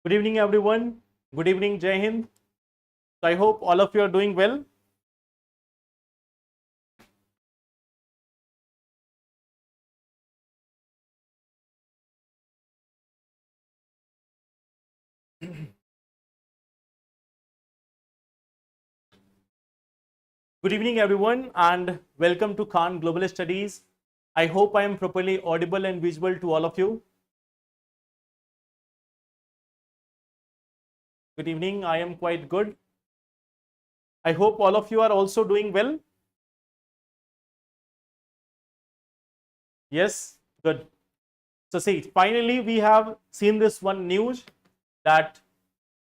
Good evening, everyone. Good evening, Jai Hind. So I hope all of you are doing well. Good evening, everyone, and welcome to Khan Global Studies. I hope I am properly audible and visible to all of you. Good evening. I am quite good. I hope all of you are also doing well. Yes, good. So see, finally we have seen this one news that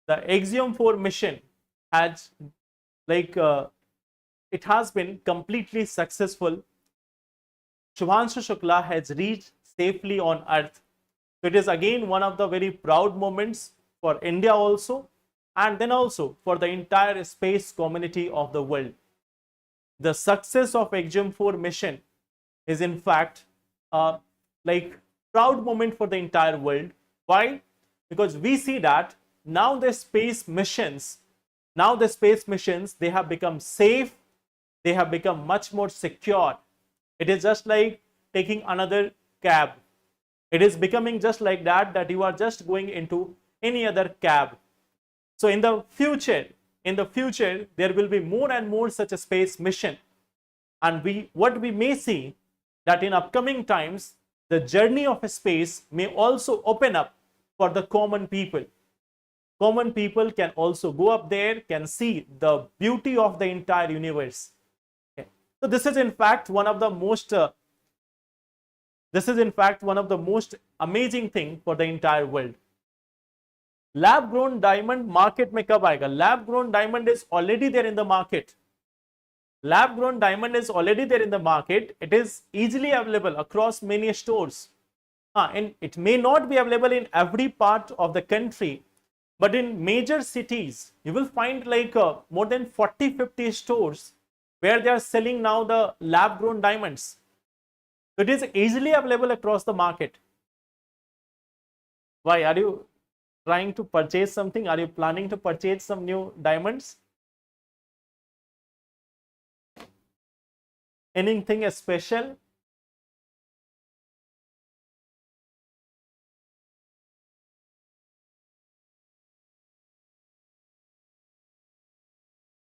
the Axiom 4 mission has it has been completely successful. Shubhanshu Shukla has reached safely on Earth. So it is again one of the very proud moments for India also, and then also for the entire space community of the world. The success of Axiom 4 mission is in fact a proud moment for the entire world. Why? Because we see that now the space missions, they have become safe, they have become much more secure. It is just like taking another cab. It is becoming just like that you are just going into any other cab. So in the future, there will be more and more such a space mission. And what we may see that in upcoming times, the journey of space may also open up for the common people. Common people can also go up there, can see the beauty of the entire universe. Okay. So this is in fact one of the most amazing thing for the entire world. Lab grown diamond market में कब आएगा? Lab grown diamond is already there in the market. Lab grown diamond is already there in the market. It is easily available across many stores. And it may not be available in every part of the country, but in major cities, you will find more than 40-50 stores where they are selling now the lab grown diamonds. So it is easily available across the market. Why? Are you trying to purchase something? Are you planning to purchase some new diamonds? Anything special?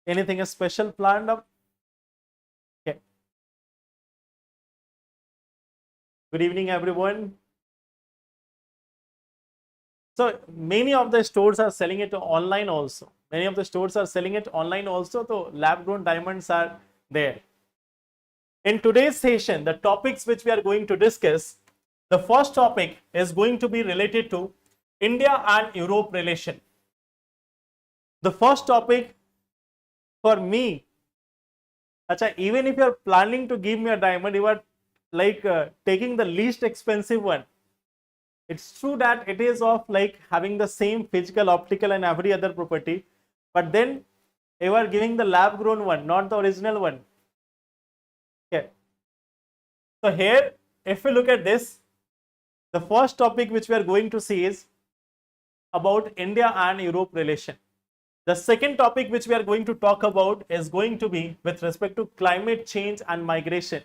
Anything special planned up? Okay. Good evening, everyone. So many of the stores are selling it online also. So lab grown diamonds are there. In today's session, the topics which we are going to discuss, the first topic is going to be related to India and Europe relation. The first topic for me, even if you are planning to give me a diamond, you are taking the least expensive one. It's true that it is of having the same physical, optical and every other property, but then you are giving the lab grown one, not the original one. Okay. So here, if we look at this, the first topic which we are going to see is about India and Europe relation. The second topic which we are going to talk about is going to be with respect to climate change and migration.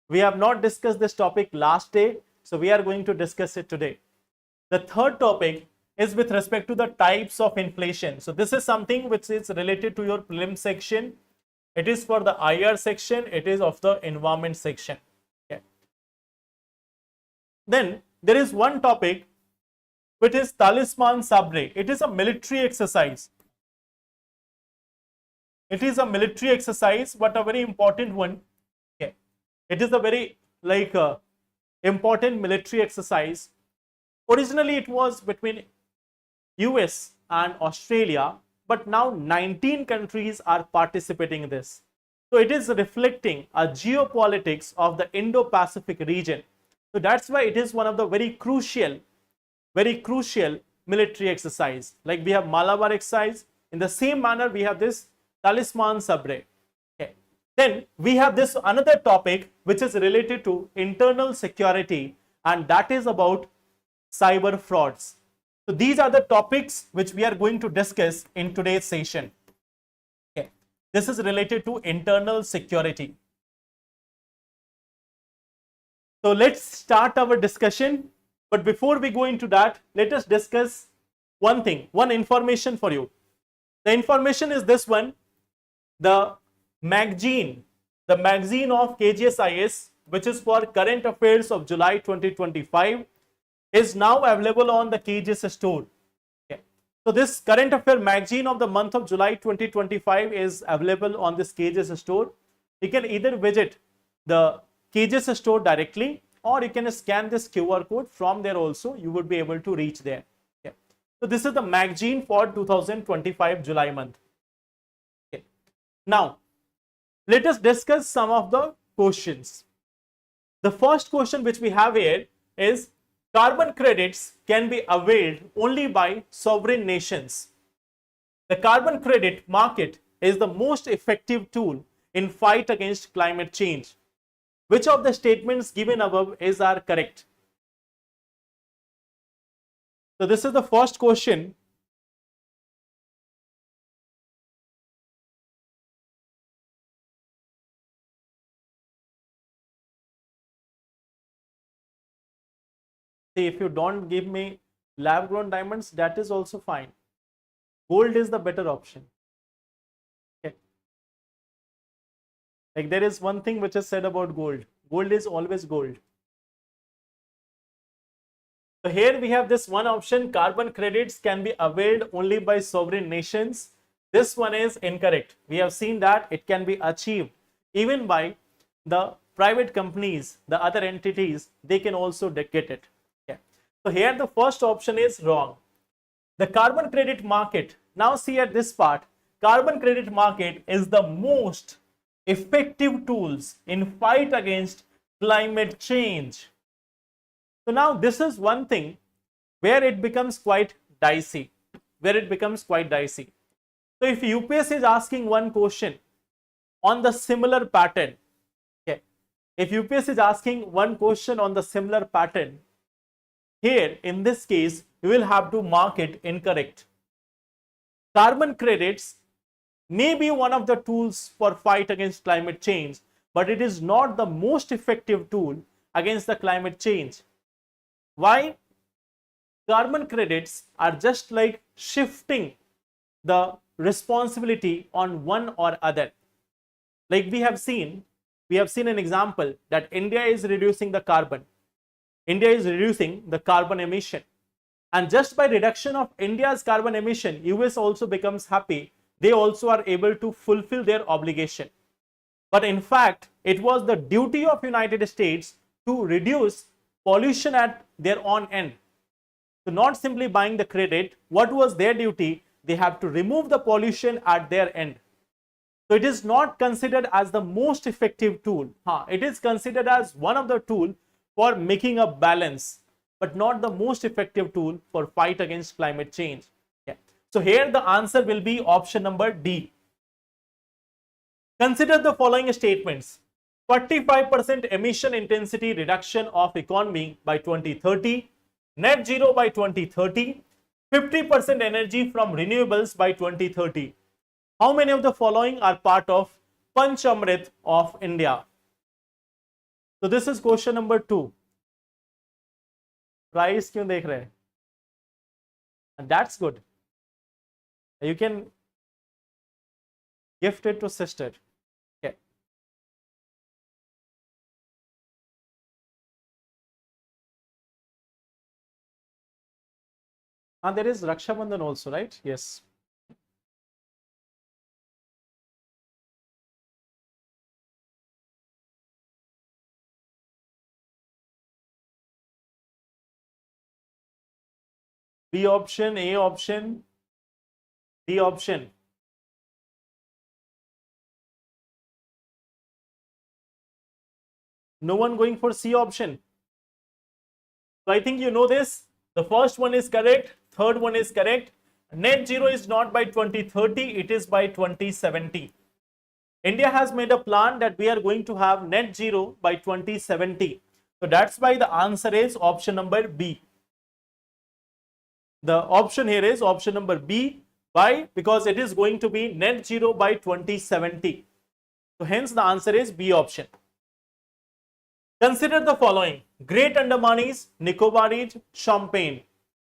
We have not discussed this topic last day, so we are going to discuss it today. The third topic is with respect to the types of inflation. So this is something which is related to your prelim section. It is for the IR section. It is of the environment section. Okay. Then there is one topic which is Talisman Sabre. It is a military exercise. It is a military exercise, but a very important one. Okay. It is a very important military exercise. Originally, it was between US and Australia, but now 19 countries are participating in this. So it is reflecting a geopolitics of the Indo-Pacific region. So that's why it is one of the very crucial military exercise. Like we have Malabar exercise. In the same manner, we have this Talisman Sabre. Okay. Then we have this another topic which is related to internal security, and that is about cyber frauds. So these are the topics which we are going to discuss in today's session. Okay. This is related to internal security. So let's start our discussion. But before we go into that, let us discuss one thing, one information for you. The information is this one. The magazine of KGS IAS, which is for current affairs of July 2025, is now available on the KGS store. Okay. So this current affair magazine of the month of July 2025 is available on this KGS store. You can either visit the KGS store directly, or you can scan this QR code. From there also you would be able to reach there. Okay. So this is the magazine for 2025 July month. Okay. Now let us discuss some of the questions. The first question which we have here is, carbon credits can be availed only by sovereign nations. The carbon credit market is the most effective tool in fight against climate change. Which of the statements given above are correct? So this is the first question. See, if you don't give me lab grown diamonds, that is also fine. Gold is the better option. Okay. Like, there is one thing which is said about gold. Gold is always gold. So here we have this one option, carbon credits can be availed only by sovereign nations. This one is incorrect. We have seen that it can be achieved even by the private companies, the other entities, they can also get it. So here the first option is wrong. The carbon credit market, now see at this part, carbon credit market is the most effective tools in fight against climate change. So now this is one thing where it becomes quite dicey, So if UPSC is asking one question on the similar pattern, okay, if UPSC is asking one question on the similar pattern, here, in this case, you will have to mark it incorrect. Carbon credits may be one of the tools for fight against climate change, but it is not the most effective tool against the climate change. Why? Carbon credits are just like shifting the responsibility on one or other. Like we have seen an example that India is reducing the carbon. India is reducing the carbon emission, and just by reduction of India's carbon emission, US also becomes happy. They also are able to fulfill their obligation. But in fact, it was the duty of United States to reduce pollution at their own end. So not simply buying the credit, what was their duty? They have to remove the pollution at their end. So it is not considered as the most effective tool. It is considered as one of the tools for making a balance, but not the most effective tool for fight against climate change. Yeah. So here the answer will be option number D. Consider the following statements. 45% emission intensity reduction of economy by 2030, net zero by 2030, 50% energy from renewables by 2030. How many of the following are part of Panchamrit of India? So this is question number 2. Price क्यों देख रहे हैं? And that's good. You can gift it to sister. Okay. And there is Raksha Bandhan also, right? Yes. B option, A option, D option. No one going for C option. So I think you know this. The first one is correct. Third one is correct. Net zero is not by 2030. It is by 2070. India has made a plan that we are going to have net zero by 2070. So that's why the answer is option number B. The option here is option number B. Why? Because it is going to be net zero by 2070. So hence the answer is B option. Consider the following: Great Andamanese, Nicobaris, Champagne.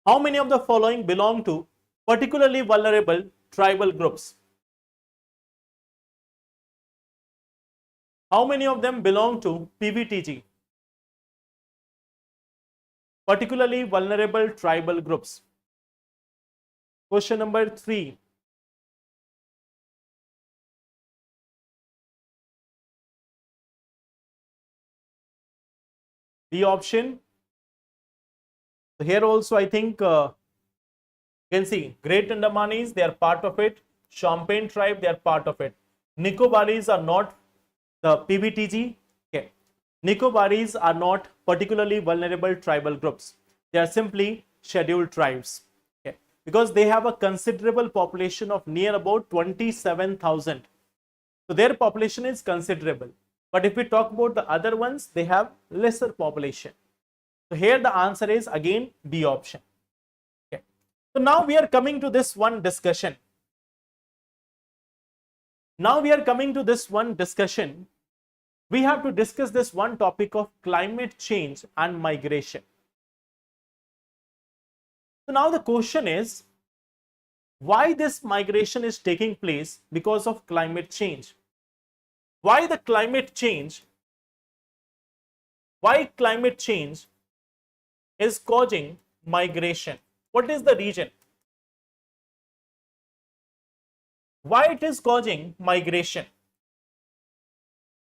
How many of the following belong to particularly vulnerable tribal groups? How many of them belong to PVTG? Particularly vulnerable tribal groups. Question number 3. B option. So here also I think you can see Great Andamanese, they are part of it. Champagne tribe, they are part of it. Nicobaris are not the PVTG. Okay. Nicobaris are not particularly vulnerable tribal groups. They are simply scheduled tribes. Okay. Because they have a considerable population of near about 27,000. So their population is considerable. But if we talk about the other ones, they have lesser population. So here the answer is again B option. Okay. So now we are coming to this one discussion. We have to discuss this one topic of climate change and migration. So now the question is, why this migration is taking place? Because of climate change. Why climate change is causing migration? What is the reason? Why it is causing migration?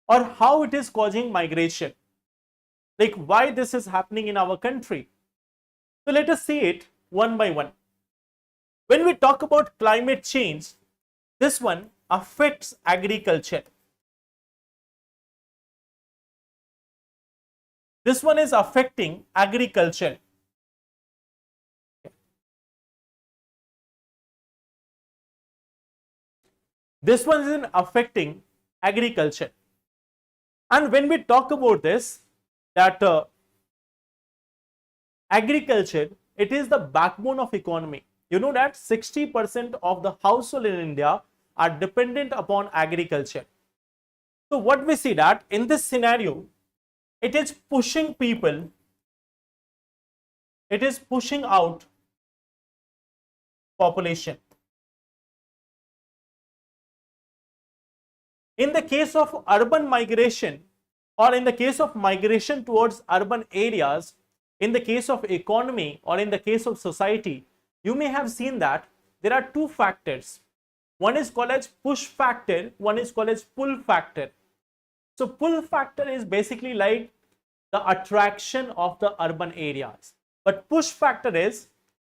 Or how it is causing migration? Like why this is happening in our country? So let us see it one by one. When we talk about climate change, this one affects agriculture. This one is affecting agriculture. This one is affecting agriculture. And when we talk about this, that agriculture, it is the backbone of economy. You know that 60% of the household in India are dependent upon agriculture. So what we see that in this scenario, it is pushing people, it is pushing out population. In the case of urban migration, or in the case of migration towards urban areas, in the case of economy or in the case of society, you may have seen that there are two factors. One is called as push factor, one is called as pull factor. So pull factor is basically like the attraction of the urban areas. But push factor is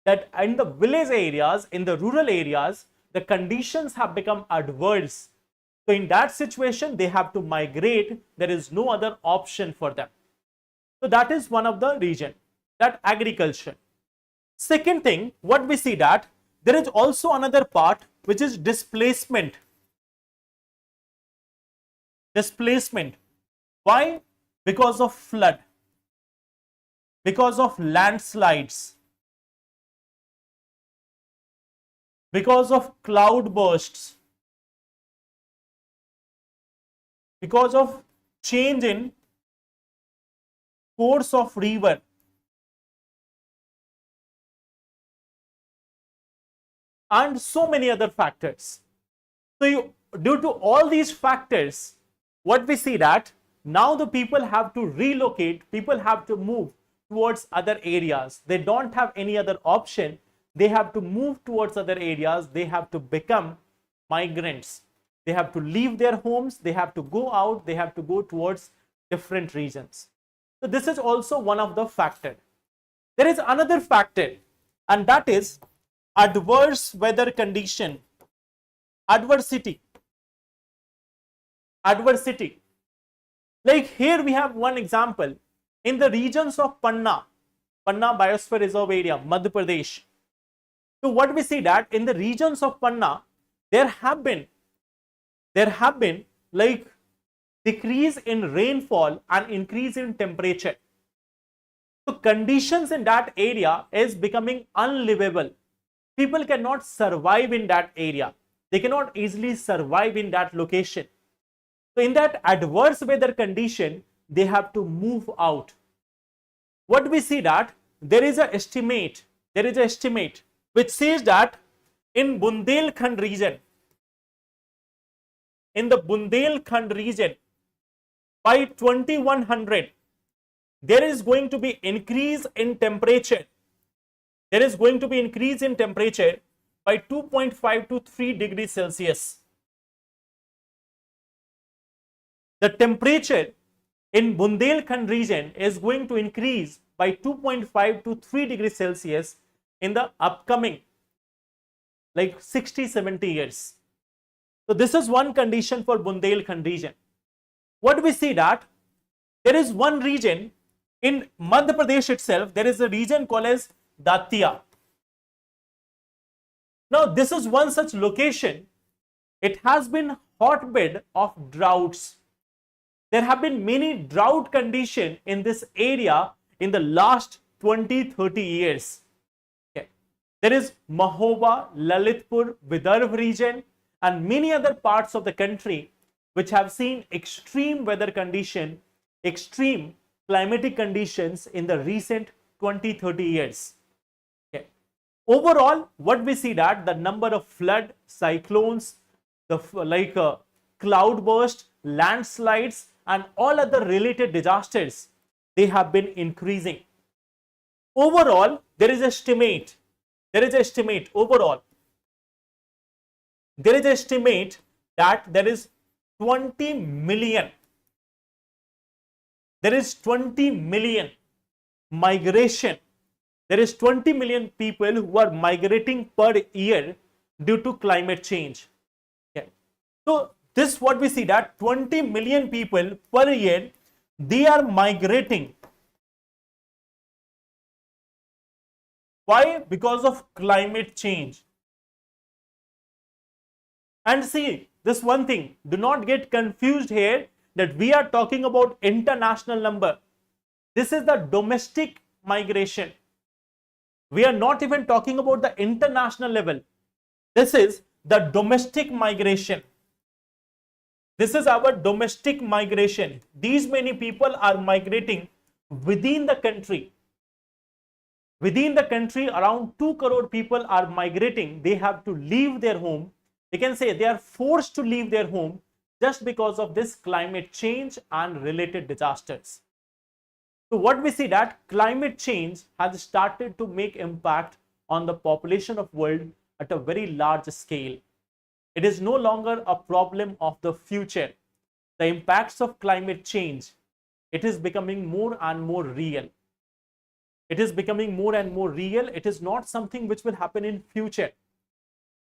that in the village areas, in the rural areas, the conditions have become adverse. So in that situation, they have to migrate. There is no other option for them. So that is one of the reason, that agriculture. Second thing, what we see that there is also another part which is displacement. Displacement. Why? Because of flood, because of landslides, because of cloud bursts, because of change in course of river, and so many other factors. So due to all these factors, what we see that now the people have to relocate, people have to move towards other areas. They don't have any other option. They have to move towards other areas. They have to become migrants. They have to leave their homes. They have to go out. They have to go towards different regions. So this is also one of the factors. There is another factor, and that is adverse weather condition. Adversity. Adversity. Like here we have one example. In the regions of Panna Biosphere Reserve Area, Madhya Pradesh. So what we see that in the regions of Panna, there have been like decrease in rainfall and increase in temperature. So conditions in that area is becoming unlivable. People cannot survive in that area. They cannot easily survive in that location. So in that adverse weather condition, they have to move out. What we see that there is an estimate which says that in Bundelkhand region, by 2100, there is going to be increase in temperature. There is going to be increase in temperature by 2.5 to 3 degrees Celsius. The temperature in Bundelkhand region is going to increase by 2.5 to 3 degrees Celsius in the upcoming like 60-70 years. So this is one condition for Bundelkhand region. What we see that there is one region in Madhya Pradesh itself, there is a region called as Datia. Now this is one such location. It has been hotbed of droughts. There have been many drought conditions in this area in the last 20-30 years. Okay. There is Mahoba, Lalitpur, Vidarbh region and many other parts of the country which have seen extreme weather condition, extreme climatic conditions in the recent 20-30 years. Okay. Overall, what we see that the number of flood, cyclones, the cloudburst, landslides and all other related disasters, they have been increasing. Overall, there is estimate overall. There is estimate that there is 20 million. There is 20 million migration. There is 20 million people who are migrating per year due to climate change. Okay. So this what we see that 20 million people per year, they are migrating. Why? Because of climate change. And see, this one thing, do not get confused here that we are talking about international number. This is the domestic migration. We are not even talking about the international level. This is the domestic migration. This is our domestic migration. These many people are migrating within the country. Within the country, around 2 crore people are migrating. They have to leave their home. You can say they are forced to leave their home just because of this climate change and related disasters. So what we see that climate change has started to make impact on the population of world at a very large scale. It is no longer a problem of the future. The impacts of climate change, it is becoming more and more real. It is becoming more and more real. It is not something which will happen in future.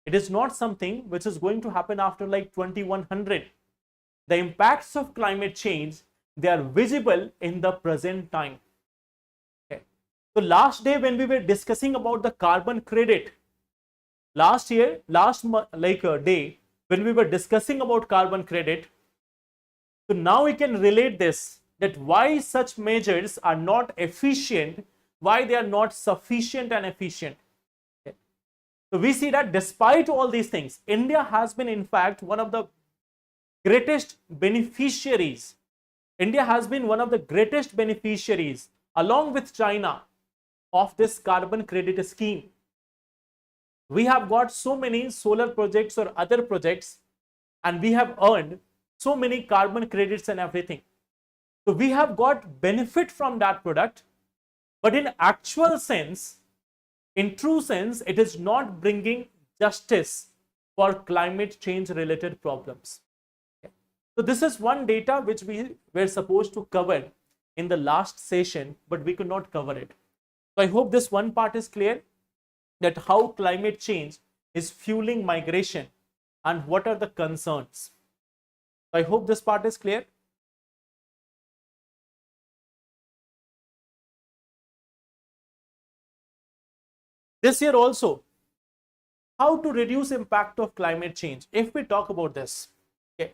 It is not something which is going to happen after like 2100. The impacts of climate change, they are visible in the present time. Okay. So last day when we were discussing about the carbon credit, day when we were discussing about carbon credit, so now we can relate this, that why such measures are not efficient, why they are not sufficient and efficient. Okay. So we see that despite all these things, India has been in fact one of the greatest beneficiaries. India has been one of the greatest beneficiaries along with China of this carbon credit scheme. We have got so many solar projects or other projects and we have earned so many carbon credits and everything. So we have got benefit from that product, but in actual sense, in true sense, it is not bringing justice for climate change related problems. So this is one data which we were supposed to cover in the last session, but we could not cover it. So I hope this one part is clear, that how climate change is fueling migration and what are the concerns. So I hope this part is clear. This year also, how to reduce impact of climate change. If we talk about this, okay,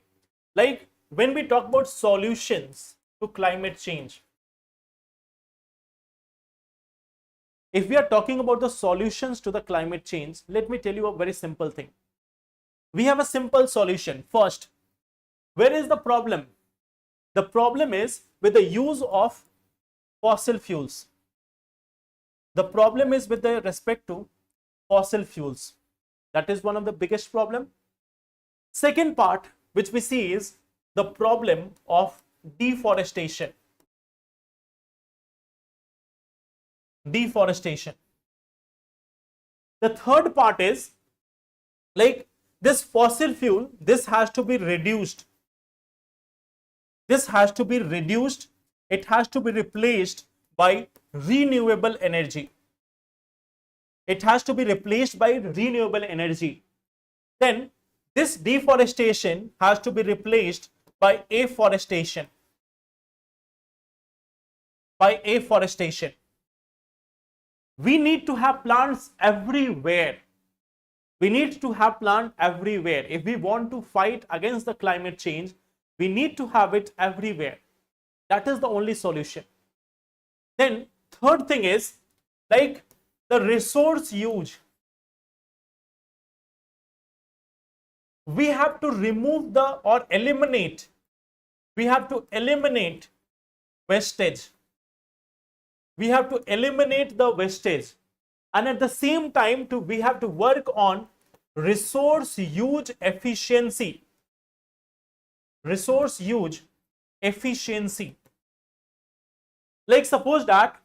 like when we talk about solutions to climate change, if we are talking about the solutions to the climate change, let me tell you a very simple thing. We have a simple solution. First, where is the problem? The problem is with the use of fossil fuels. The problem is with the respect to fossil fuels. That is one of the biggest problem. Second part which we see is the problem of deforestation. Deforestation. The third part is like this fossil fuel, this has to be reduced. This has to be reduced. It has to be replaced by renewable energy. It has to be replaced by renewable energy. Then this deforestation has to be replaced by afforestation. By afforestation. We need to have plants everywhere. We need to have plants everywhere. If we want to fight against the climate change, we need to have it everywhere. That is the only solution. Then third thing is like the resource use. We have to remove the or eliminate. We have to eliminate wastage. We have to eliminate the wastage, and at the same time we have to work on resource use efficiency. Resource use efficiency. Like suppose that,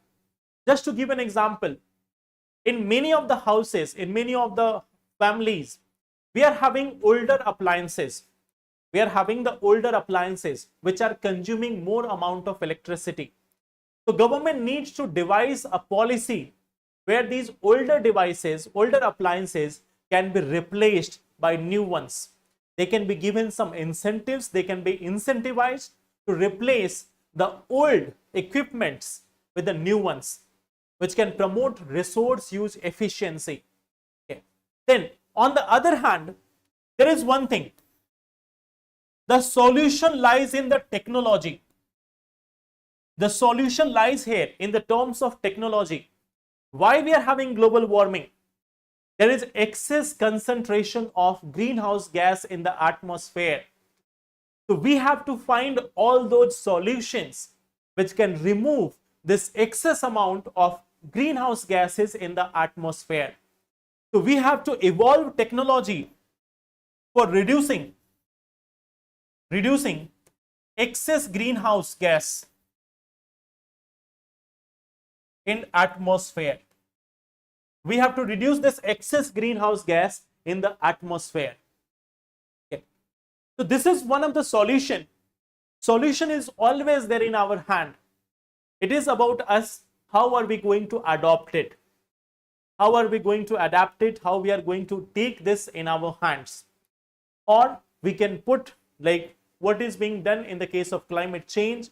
just to give an example, in many of the houses, in many of the families, we are having older appliances. We are having the older appliances which are consuming more amount of electricity. So government needs to devise a policy where these older devices, older appliances can be replaced by new ones. They can be given some incentives, they can be incentivized to replace the old equipments with the new ones, which can promote resource use efficiency. Okay. Then on the other hand, there is one thing. The solution lies in the technology. The solution lies here in the terms of technology. Why we are having global warming? There is excess concentration of greenhouse gas in the atmosphere. So we have to find all those solutions which can remove this excess amount of greenhouse gases in the atmosphere. So we have to evolve technology for reducing excess greenhouse gas in atmosphere. We have to reduce this excess greenhouse gas in the atmosphere. Okay. So this is one of the solution. Solution is always there in our hand. It is about us. How are we going to adopt it? How are we going to adapt it? How we are going to take this in our hands? Or we can put like what is being done in the case of climate change.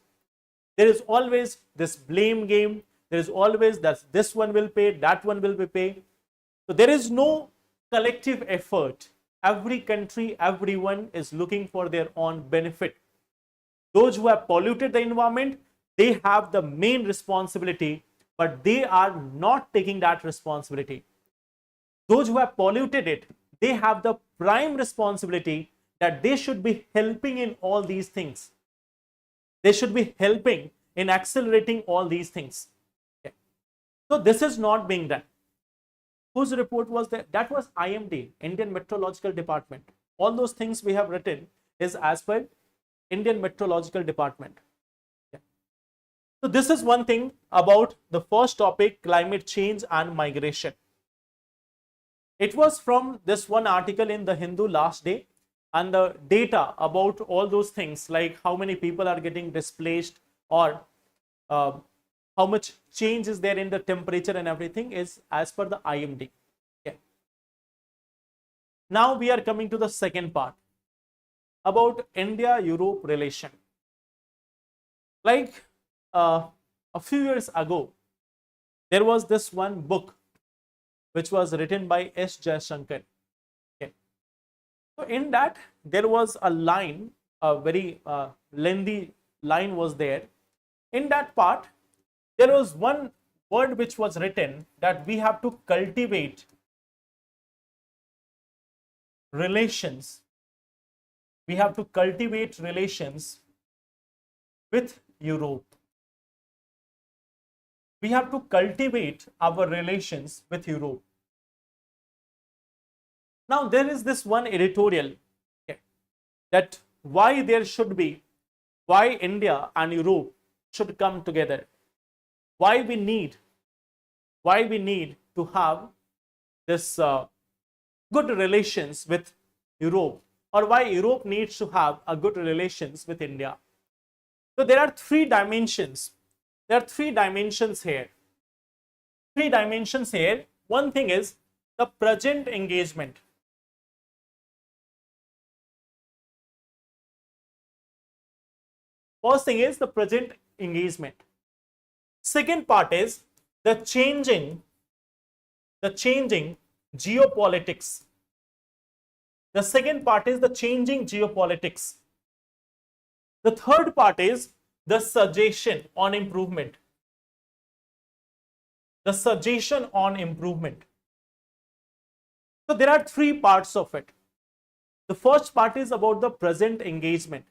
There is always this blame game. There is always that this one will pay, that one will be paid. So there is no collective effort. Every country, everyone is looking for their own benefit. Those who have polluted the environment, they have the main responsibility, but they are not taking that responsibility. Those who have polluted it, they have the prime responsibility that they should be helping in all these things. They should be helping in accelerating all these things. Okay. So this is not being done. Whose report was that? That was IMD, Indian Meteorological Department. All those things we have written is as per Indian Meteorological Department. Yeah. So this is one thing about the first topic, climate change and migration. It was from this one article in the Hindu last day, and the data about all those things like how many people are getting displaced or how much change is there in the temperature and everything is as per the IMD. Okay. Now we are coming to the second part about India-Europe relation. Like a few years ago, there was this one book which was written by S. Jaishankar. Okay. So in that there was a line, a very lengthy line was there. In that part, there was one word which was written that we have to cultivate relations. We have to cultivate relations with Europe. We have to cultivate our relations with Europe. Now, there is this one editorial, okay, that why India and Europe should come together. Why we need to have this good relations with Europe, or why Europe needs to have a good relations with India. So there are three dimensions. There are three dimensions here. One thing is the present engagement. First thing is the present engagement. Second part is the changing geopolitics. The second part is the changing geopolitics. The third part is the suggestion on improvement. The suggestion on improvement. So there are three parts of it. The first part is about the present engagement,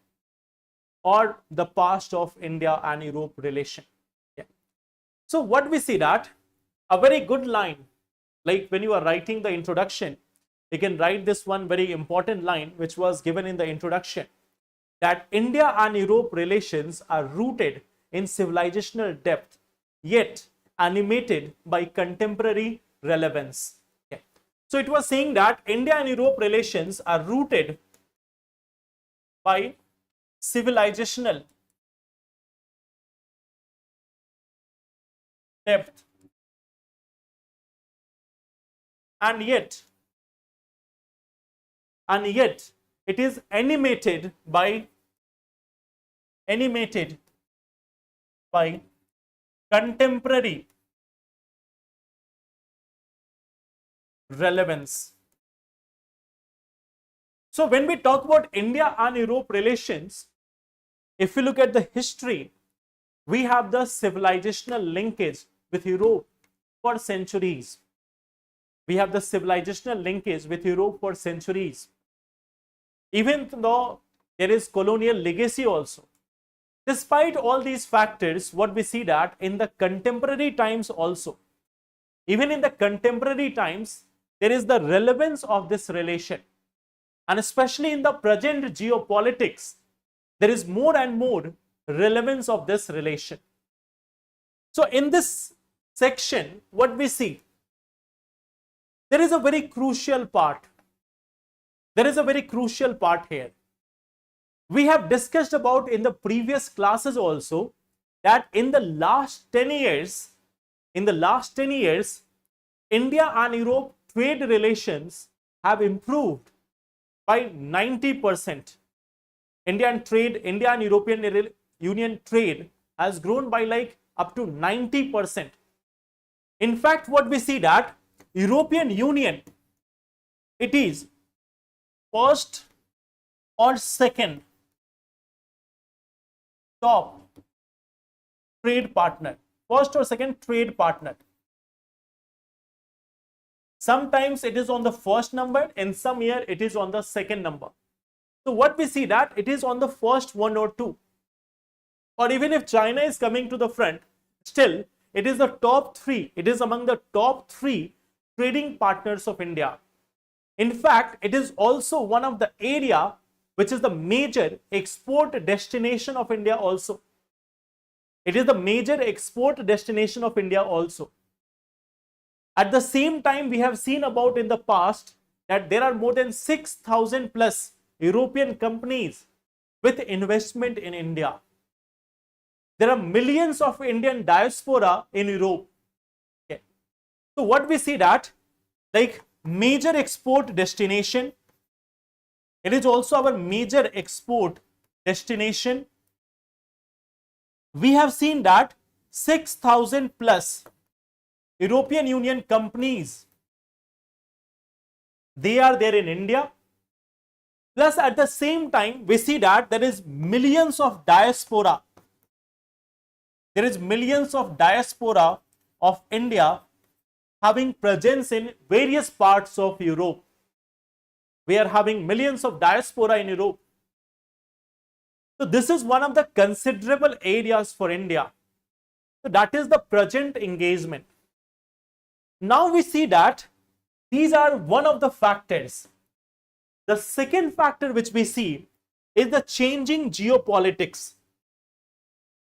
or the past of India and Europe relation. Yeah. So what we see that a very good line, like when you are writing the introduction, you can write this one very important line which was given in the introduction, that India and Europe relations are rooted in civilizational depth, yet animated by contemporary relevance. Okay. So it was saying that India and Europe relations are rooted by civilizational depth, and yet it is animated by contemporary relevance. So when we talk about India and Europe relations, if you look at the history, we have the civilizational linkage with Europe for centuries. We have the civilizational linkage with Europe for centuries. Even though there is colonial legacy also. Despite all these factors, what we see that in the contemporary times also, even in the contemporary times, there is the relevance of this relation. And especially in the present geopolitics, there is more and more relevance of this relation. So in this section, what we see, there is a very crucial part. There is a very crucial part here. We have discussed about in the previous classes also that in the last 10 years, India and Europe trade relations have improved by 90%. India and European Union trade has grown by like up to 90%. In fact, what we see that European Union, it is first or second top trade partner. First or second trade partner. Sometimes it is on the first number, in some year it is on the second number. So what we see that it is on the first one or two. Or even if China is coming to the front, still it is the top three. It is among the top three trading partners of India. In fact, it is also one of the area which is the major export destination of India also. It is the major export destination of India also. At the same time, we have seen about in the past that there are more than 6,000 plus European companies with investment in India. There are millions of Indian diaspora in Europe. Okay. So what we see that like major export destination, it is also our major export destination. We have seen that 6,000 plus European Union companies, they are there in India. Plus at the same time, we see that there is millions of diaspora. There is millions of diaspora of India having presence in various parts of Europe. We are having millions of diaspora in Europe. So this is one of the considerable areas for India. So that is the present engagement. Now we see that these are one of the factors. The second factor which we see is the changing geopolitics.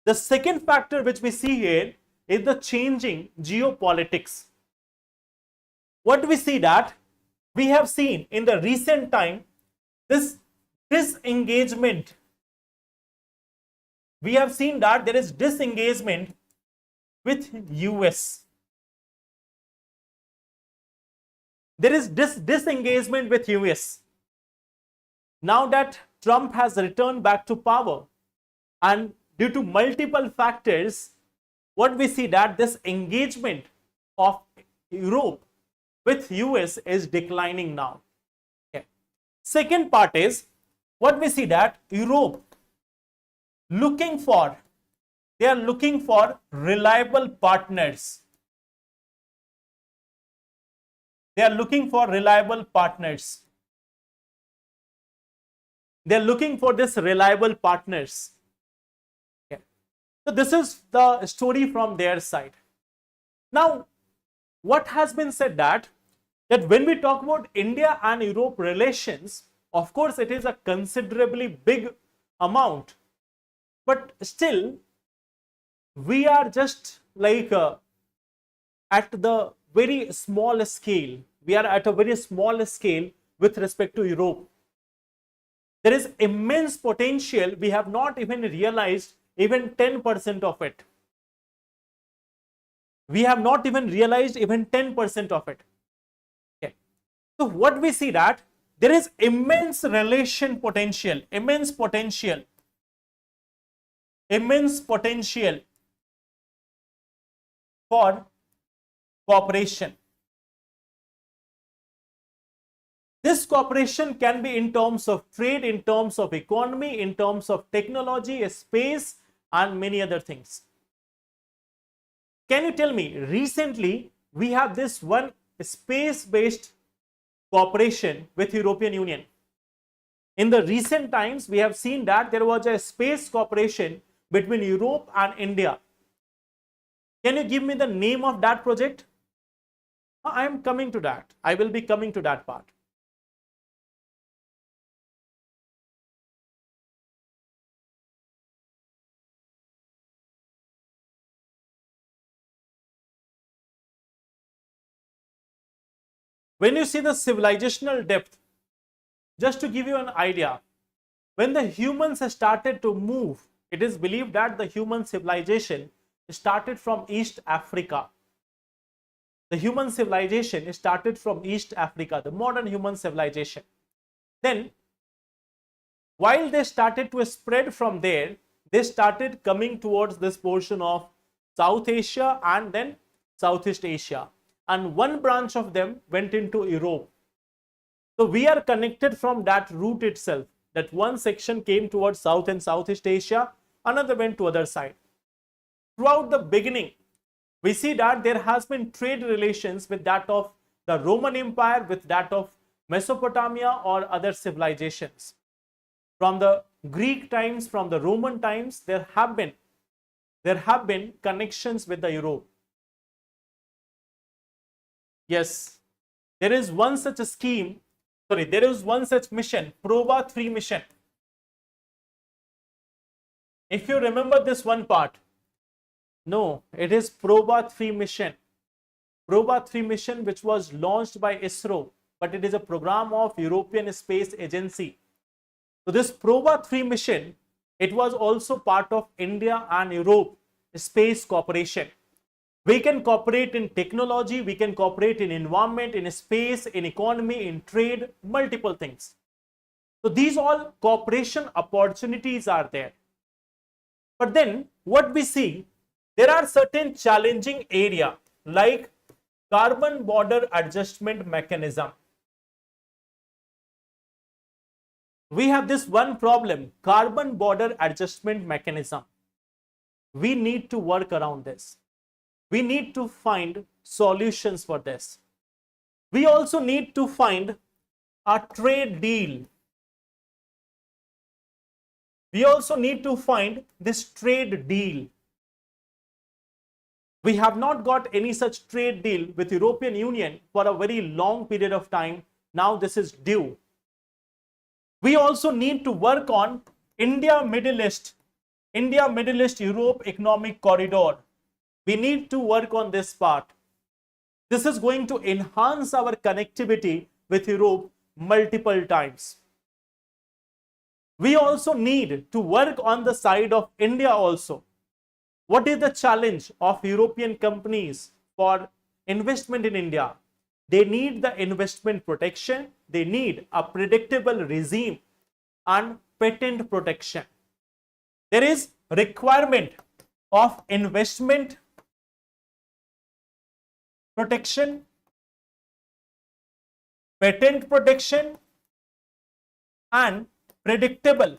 The second factor which we see here is the changing geopolitics. What we see that we have seen in the recent time this disengagement. We have seen that there is disengagement with US. There is disengagement with US. Now that Trump has returned back to power, and due to multiple factors, what we see that this engagement of Europe with US is declining now. Okay. Second part is what we see that Europe they are looking for reliable partners. They are looking for reliable partners. They are looking for this reliable partners. Okay. So this is the story from their side. Now, what has been said that when we talk about India and Europe relations, of course, it is a considerably big amount, but still, we are just like at the very small scale. We are at a very small scale with respect to Europe. There is immense potential. We have not even realized even 10% of it. We have not even realized even 10% of it. Okay. So what we see that there is immense relation potential, immense potential for cooperation. This cooperation can be in terms of trade, in terms of economy, in terms of technology, space, and many other things. Can you tell me, recently we have this one space-based cooperation with European Union. In the recent times, we have seen that there was a space cooperation between Europe and India. Can you give me the name of that project? I am coming to that. I will be coming to that part. When you see the civilizational depth, just to give you an idea, when the humans started to move, it is believed that the human civilization started from East Africa. The human civilization started from East Africa, the modern human civilization. Then, while they started to spread from there, they started coming towards this portion of South Asia and then Southeast Asia. And one branch of them went into Europe. So we are connected from that route itself, that one section came towards South and Southeast Asia, another went to other side. Throughout the beginning, we see that there has been trade relations with that of the Roman Empire, with that of Mesopotamia or other civilizations. From the Greek times, from the Roman times, there have been connections with the Europe. Yes, there is one such scheme, there is one such mission, Proba 3 mission. If you remember this one part, no, it is Proba 3 mission. Proba 3 mission, which was launched by ISRO, but it is a program of European Space Agency. So this Proba 3 mission, it was also part of India and Europe space cooperation. We can cooperate in technology, we can cooperate in environment, in space, in economy, in trade, multiple things. So these all cooperation opportunities are there. But then what we see, there are certain challenging areas like carbon border adjustment mechanism. We have this one problem, carbon border adjustment mechanism. We need to work around this. we need to find solutions for this. We also need to find a trade deal. We also need to find this trade deal. We have not got any such trade deal with European Union for a very long period of time. Now this is due. We also need to work on India Middle East Europe economic corridor. We need to work on this part. This is going to enhance our connectivity with Europe multiple times. We also need to work on the side of India also. What is the challenge of European companies for investment in India? They need the investment protection, they need a predictable regime and patent protection. There is requirement of investment protection, patent protection and predictable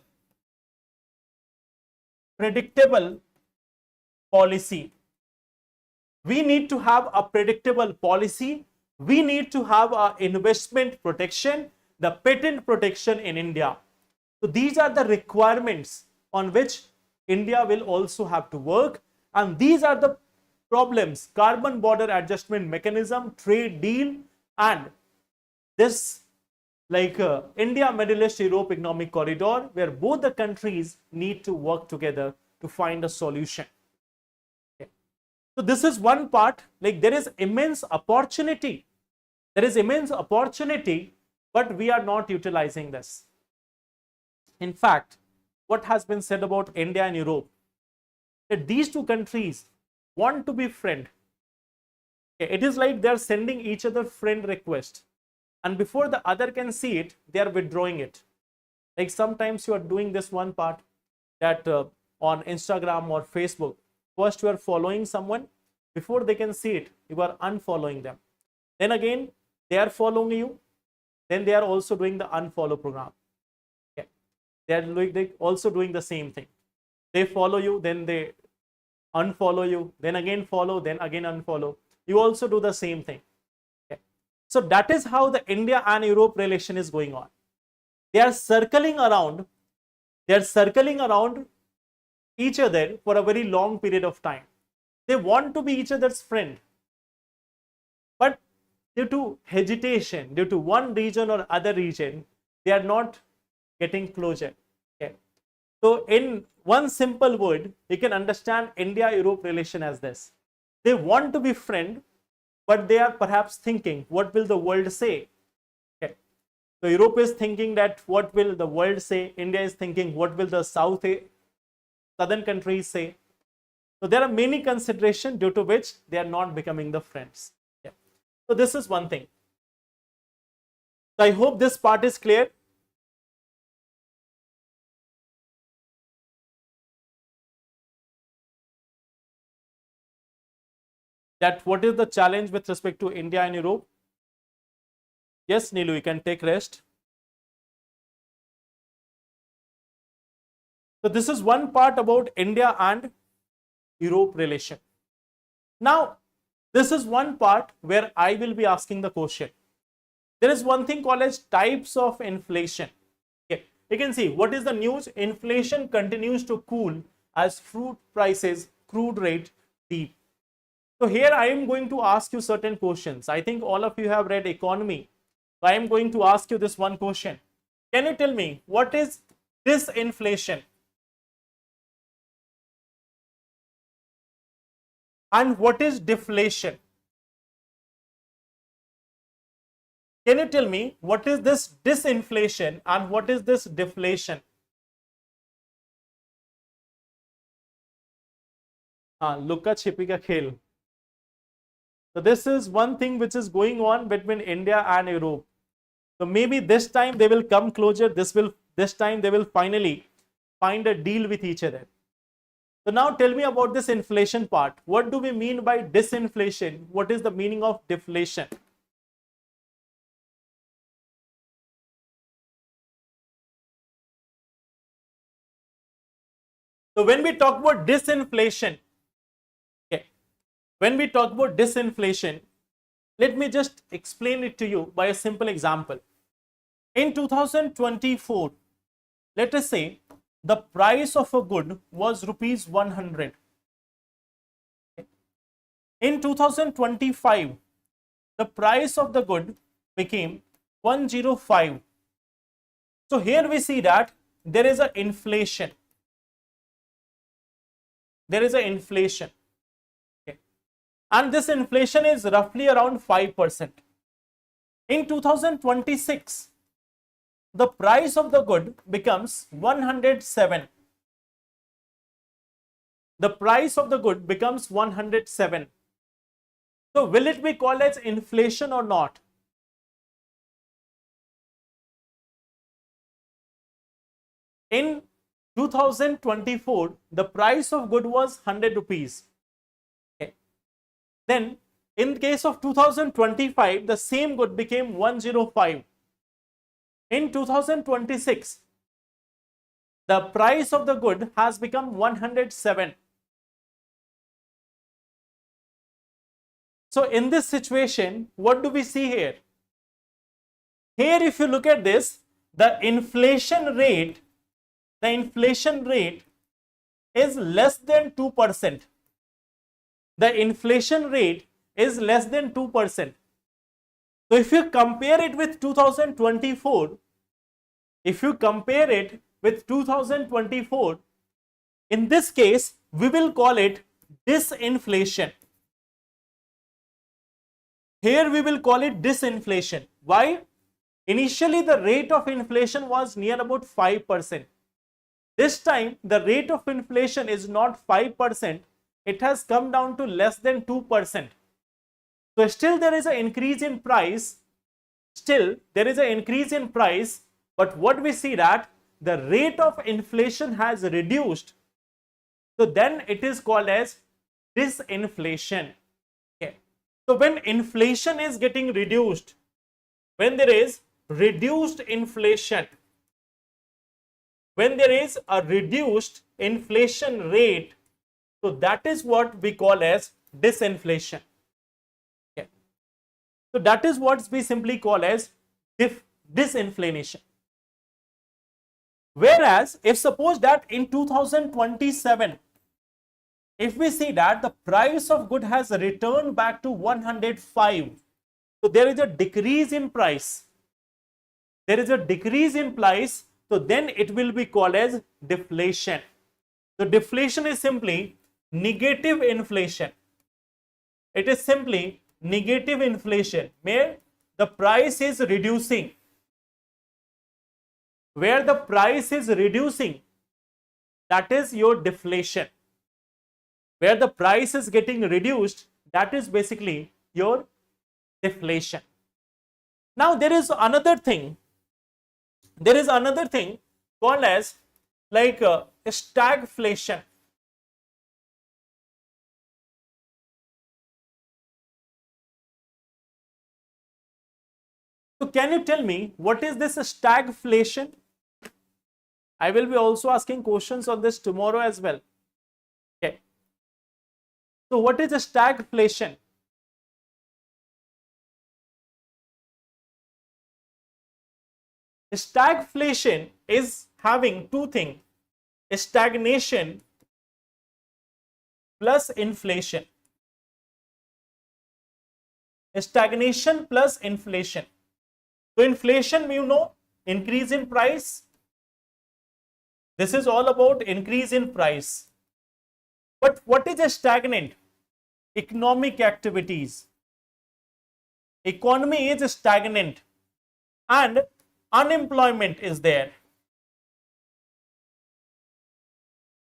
policy. We need to have a predictable policy. We need to have a investment protection, the patent protection in India. So these are the requirements on which India will also have to work, and these are the problems: carbon border adjustment mechanism, trade deal, and this India Middle East Europe economic corridor, where both the countries need to work together to find a solution. Okay. So this is one part. There is immense opportunity. There is immense opportunity, but we are not utilizing this. In fact, what has been said about India and Europe, that these two countries want to be friend. Okay. It is like they are sending each other friend request, and before the other can see it, they are withdrawing it. Like sometimes you are doing this one part, that on Instagram or Facebook, first you are following someone, before they can see it, you are unfollowing them. Then again, they are following you, then they are also doing the unfollow program. Okay. They are also doing the same thing. They follow you, then they unfollow you, then again follow, then again unfollow. You also do the same thing. So that is how the India and Europe relation is going on. They are circling around each other for a very long period of time. They want to be each other's friend, but due to hesitation, due to one region or other region, they are not getting closure. Okay. So in one simple word, you can understand India-Europe relation as this: they want to be friend, but they are perhaps thinking, what will the world say? Okay. So Europe is thinking that what will the world say? India is thinking, what will the southern countries say? So there are many considerations due to which they are not becoming the friends. Yeah. So this is one thing. So I hope this part is clear. That what is the challenge with respect to India and Europe? Yes, Neelu, you can take rest. So this is one part about India and Europe relation. Now, this is one part where I will be asking the question. There is one thing called as types of inflation. Okay. You can see what is the news. Inflation continues to cool as fruit prices, crude rate deep. So here I am going to ask you certain questions. I think all of you have read economy. So I am going to ask you this one question. Can you tell me what is disinflation? And what is deflation? Can you tell me what is this disinflation and what is this deflation? Luka Chipi ka khel. So this is one thing which is going on between India and Europe. So maybe this time they will come closer. This time they will finally find a deal with each other. So now tell me about this inflation part. What do we mean by disinflation? What is the meaning of deflation? So when we talk about disinflation, okay, When we talk about disinflation, let me just explain it to you by a simple example. In 2024, let us say the price of a good was rupees 100. In 2025, the price of the good became 105. So here we see that there is an inflation. There is an inflation. Okay. And this inflation is roughly around 5%. In 2026, the price of the good becomes 107. The price of the good becomes 107. So will it be called as inflation or not? In 2024, the price of good was 100 rupees. Okay. Then in case of 2025, the same good became 105. In 2026, the price of the good has become 107. So in this situation, what do we see here? Here, if you look at this, the inflation rate is less than 2%. The inflation rate is less than 2%. So if you compare it with 2024, in this case, we will call it disinflation. Here we will call it disinflation. Why? Initially, the rate of inflation was near about 5%. This time, the rate of inflation is not 5%. It has come down to less than 2%. So still there is an increase in price. But what we see that the rate of inflation has reduced. So then it is called as disinflation. Okay. So when inflation is getting reduced, when there is reduced inflation, when there is a reduced inflation rate, so that is what we call as disinflation. Okay. So that is what we simply call as disinflation. Whereas if suppose that in 2027, if we see that the price of good has returned back to 105, so there is a decrease in price. So then it will be called as deflation. So deflation is simply negative inflation. It is simply negative inflation where the price is reducing. Where the price is reducing, that is your deflation. Where the price is getting reduced, that is basically your deflation. Now there is another thing. There is another thing called as like stagflation. So can you tell me what is this stagflation? I will be also asking questions on this tomorrow as well. Okay. So what is a stagflation? Stagflation is having two things: stagnation plus inflation. Stagnation plus inflation. So inflation, you know, increase in price. This is all about increase in price. But what is a stagnant? Economic activities. Economy is stagnant and unemployment is there.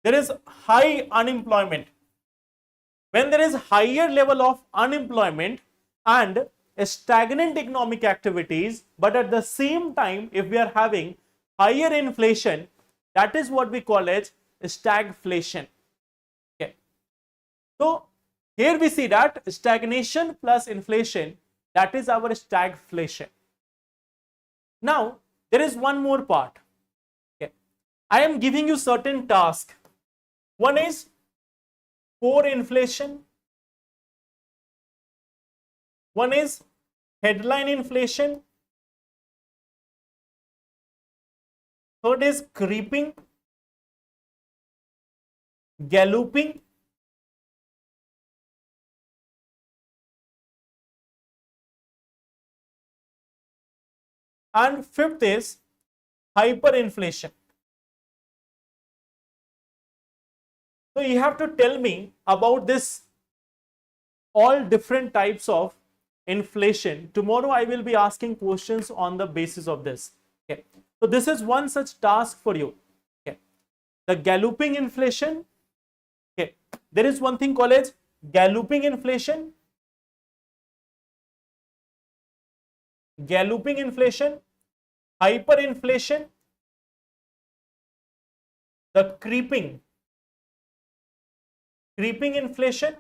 There is high unemployment. When there is higher level of unemployment and stagnant economic activities, but at the same time, if we are having higher inflation, that is what we call as stagflation. Okay. So here we see that stagnation plus inflation, that is our stagflation. Now there is one more part. Okay. I am giving you certain tasks. One is core inflation, One is headline inflation. Third is creeping, galloping, and fifth is hyperinflation. So you have to tell me about this all different types of inflation. Tomorrow I will be asking questions on the basis of this. Okay. So this is one such task for you. Okay. The galloping inflation. Okay. There is one thing called as galloping inflation. Galloping inflation, hyperinflation, the creeping inflation.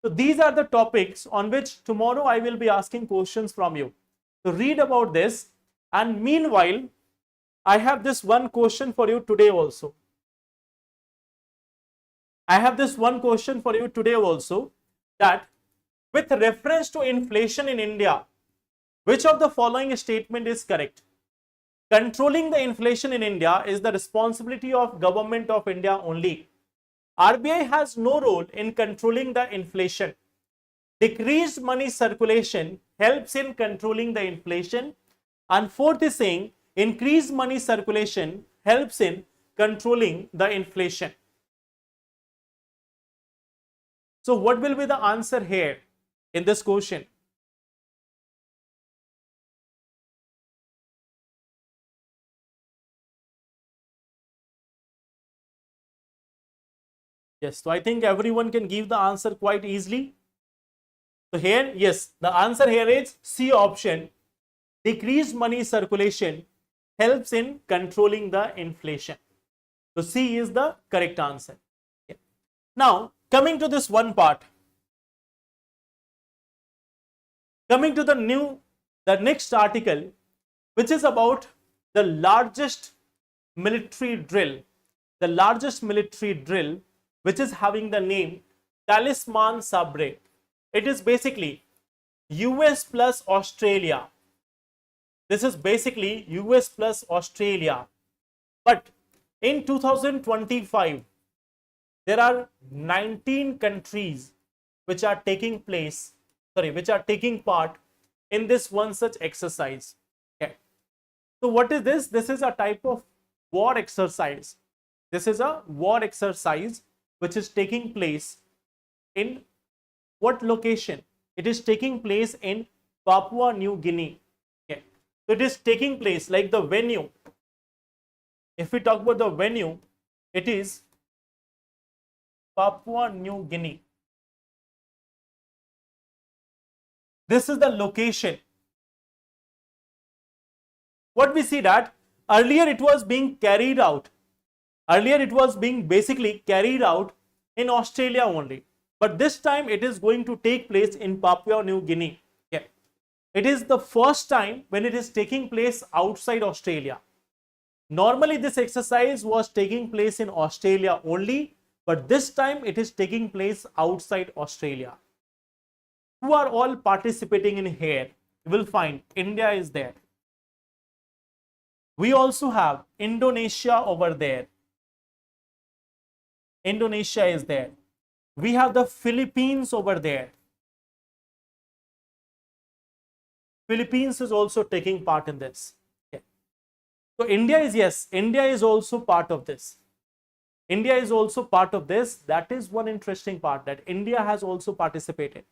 So these are the topics on which tomorrow I will be asking questions from you. So read about this, and meanwhile I have this one question for you today also. I have this one question for you today also, that with reference to inflation in India, which of the following statement is correct? Controlling the inflation in India is the responsibility of Government of India only. RBI has no role in controlling the inflation. Decreased money circulation helps in controlling the inflation. And fourth is saying increased money circulation helps in controlling the inflation. So what will be the answer here in this question? Yes, so I think everyone can give the answer quite easily. So here, yes, the answer here is C option. Decreased money circulation helps in controlling the inflation. So C is the correct answer. Okay. Now, coming to this one part. Coming to the next article, which is about the largest military drill. The largest military drill, which is having the name Talisman Sabre. It is basically US plus Australia. This is basically US plus Australia. But in 2025, there are 19 countries which are taking part in this one such exercise. Okay. So what is this? This is a type of war exercise. This is a war exercise which is taking place in what location? It is taking place in Papua New Guinea. Okay. So it is taking place, like the venue. If we talk about the venue, it is Papua New Guinea. This is the location. What we see that earlier it was being carried out. Earlier it was being basically carried out in Australia only. But this time it is going to take place in Papua New Guinea. Okay. It is the first time when it is taking place outside Australia. Normally this exercise was taking place in Australia only, but this time it is taking place outside Australia. Who are all participating in here? You will find India is there. We also have Indonesia over there. Indonesia is there. We have the Philippines over there. Philippines is also taking part in this. Okay. So India is, yes, India is also part of this. India is also part of this. That is one interesting part, that India has also participated.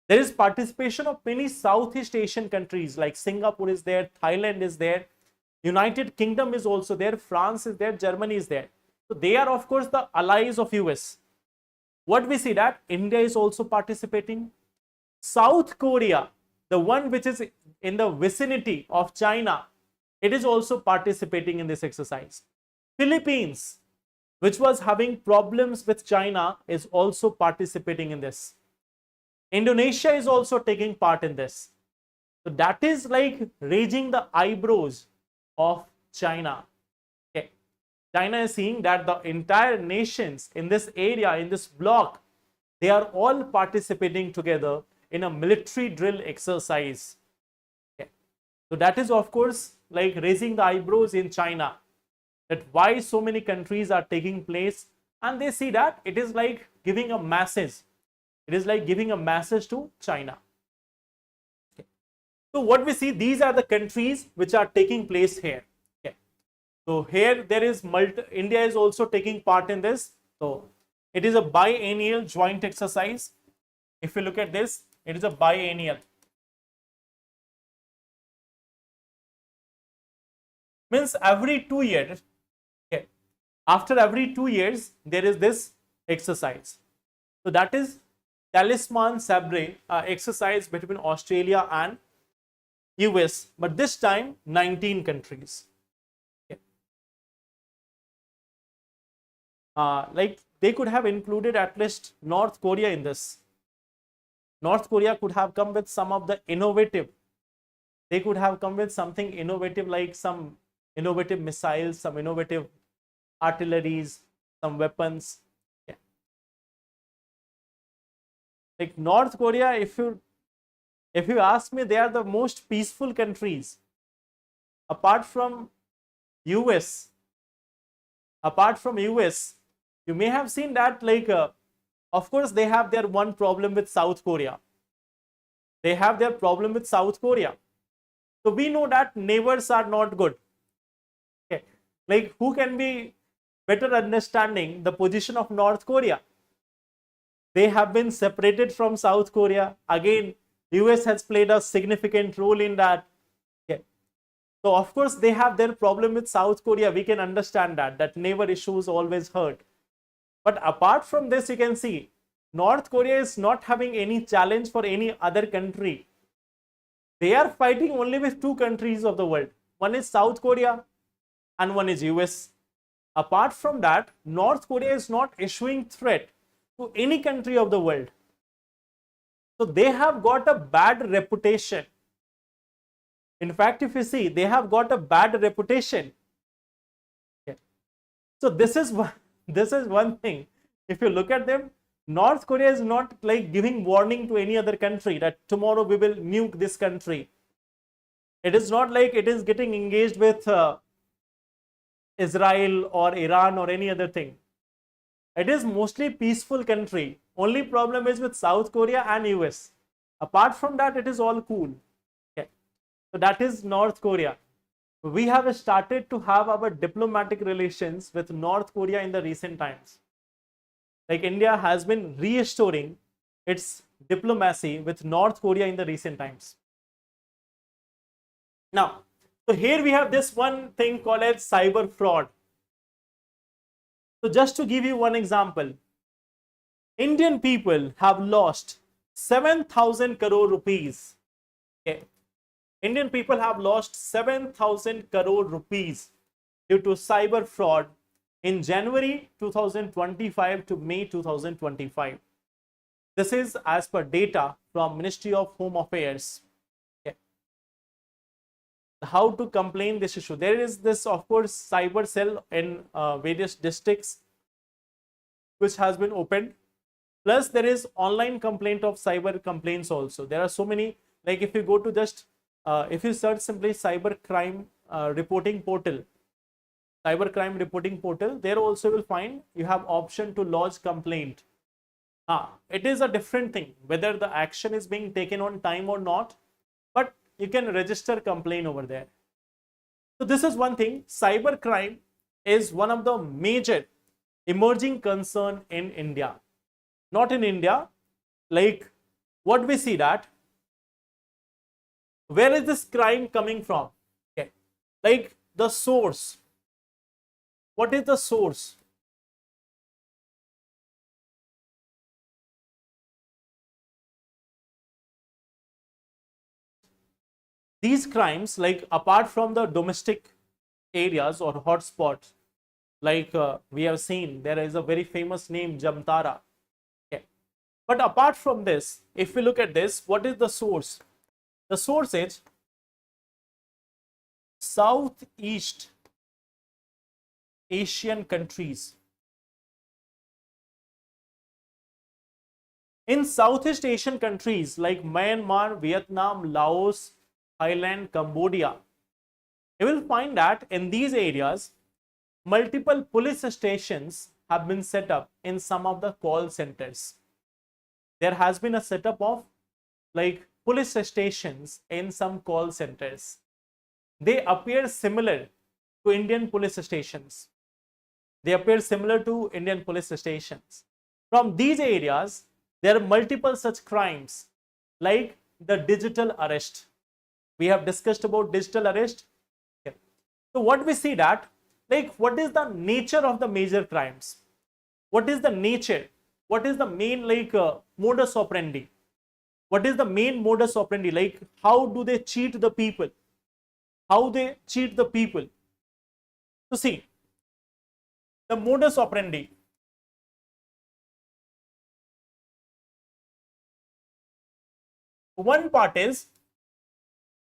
There is participation of many Southeast Asian countries, like Singapore is there, Thailand is there, United Kingdom is also there, France is there, Germany is there. So they are of course the allies of US. What we see that India is also participating. South Korea, the one which is in the vicinity of China, it is also participating in this exercise. Philippines, which was having problems with China, is also participating in this. Indonesia is also taking part in this. So that is like raising the eyebrows of China. Okay. China is seeing that the entire nations in this area, in this block, they are all participating together in a military drill exercise. Okay. So that is of course like raising the eyebrows in China, that why so many countries are taking place, and they see that it is like giving a message. It is like giving a message to China. Okay. So what we see, these are the countries which are taking place here. Okay. So here there is India is also taking part in this. So it is a biennial joint exercise. If you look at this, it is a biennial. Means every 2 years. Okay. After every 2 years, there is this exercise. So that is Talisman Sabre exercise between Australia and US, but this time 19 countries. Okay. Like they could have included at least North Korea in this. North Korea could have come with some of the innovative. They could have come with something innovative, like some innovative missiles, some innovative artilleries, some weapons. Yeah. Like North Korea, if you ask me, they are the most peaceful countries. Apart from US, you may have seen that like of course they have their one problem with South Korea. They have their problem with South Korea. So we know that neighbors are not good. Okay. Like who can be better understanding the position of North Korea? They have been separated from South Korea. Again, US has played a significant role in that. Okay. So of course they have their problem with South Korea. We can understand that neighbor issues always hurt. But apart from this, you can see North Korea is not having any challenge for any other country. They are fighting only with two countries of the world. One is South Korea and one is US. Apart from that, North Korea is not issuing threat to any country of the world. So they have got a bad reputation. In fact, if you see, they have got a bad reputation. Okay. So this is one thing. If you look at them, North Korea is not like giving warning to any other country that tomorrow we will nuke this country. It is not like it is getting engaged with Israel or Iran or any other thing. It is mostly peaceful country. Only problem is with South Korea and US. Apart from that, it is all cool. Okay. So that is North Korea. We have started to have our diplomatic relations with North Korea in the recent times. Like India has been restoring its diplomacy with North Korea in the recent times. Now, so here we have this one thing called as cyber fraud. So just to give you one example, Indian people have lost 7,000 crore rupees. Okay. Indian people have lost 7,000 crore rupees due to cyber fraud in January 2025 to May 2025. This is as per data from Ministry of Home Affairs. Okay. How to complain this issue? There is this, of course, cyber cell in various districts which has been opened. Plus, there is online complaint of cyber complaints also. There are so many. Like if you go to just if you search simply cyber crime reporting portal, cybercrime reporting portal, there also will find you have option to lodge complaint. It is a different thing whether the action is being taken on time or not, but you can register complaint over there. So this is one thing. Cybercrime is one of the major emerging concern in India. Not in India, like what we see that, where is this crime coming from? Okay, like the source. What is the source? These crimes, like apart from the domestic areas or hotspots, like we have seen, there is a very famous name, Jamtara. Okay. But apart from this, if we look at this, what is the source? The source is Southeast Asian countries. In Southeast Asian countries like Myanmar, Vietnam, Laos, Thailand, Cambodia, you will find that in these areas, multiple police stations have been set up in some of the call centers. There has been a setup of like police stations in some call centers. They appear similar to Indian police stations. They appear similar to Indian police stations. From these areas, there are multiple such crimes like the digital arrest. We have discussed about digital arrest. Okay. So what we see that, like, what is the nature of the major crimes? What is the nature? What is the main modus operandi? What is the main modus operandi? Like, how do they cheat the people? How they cheat the people? So see, the modus operandi. One part is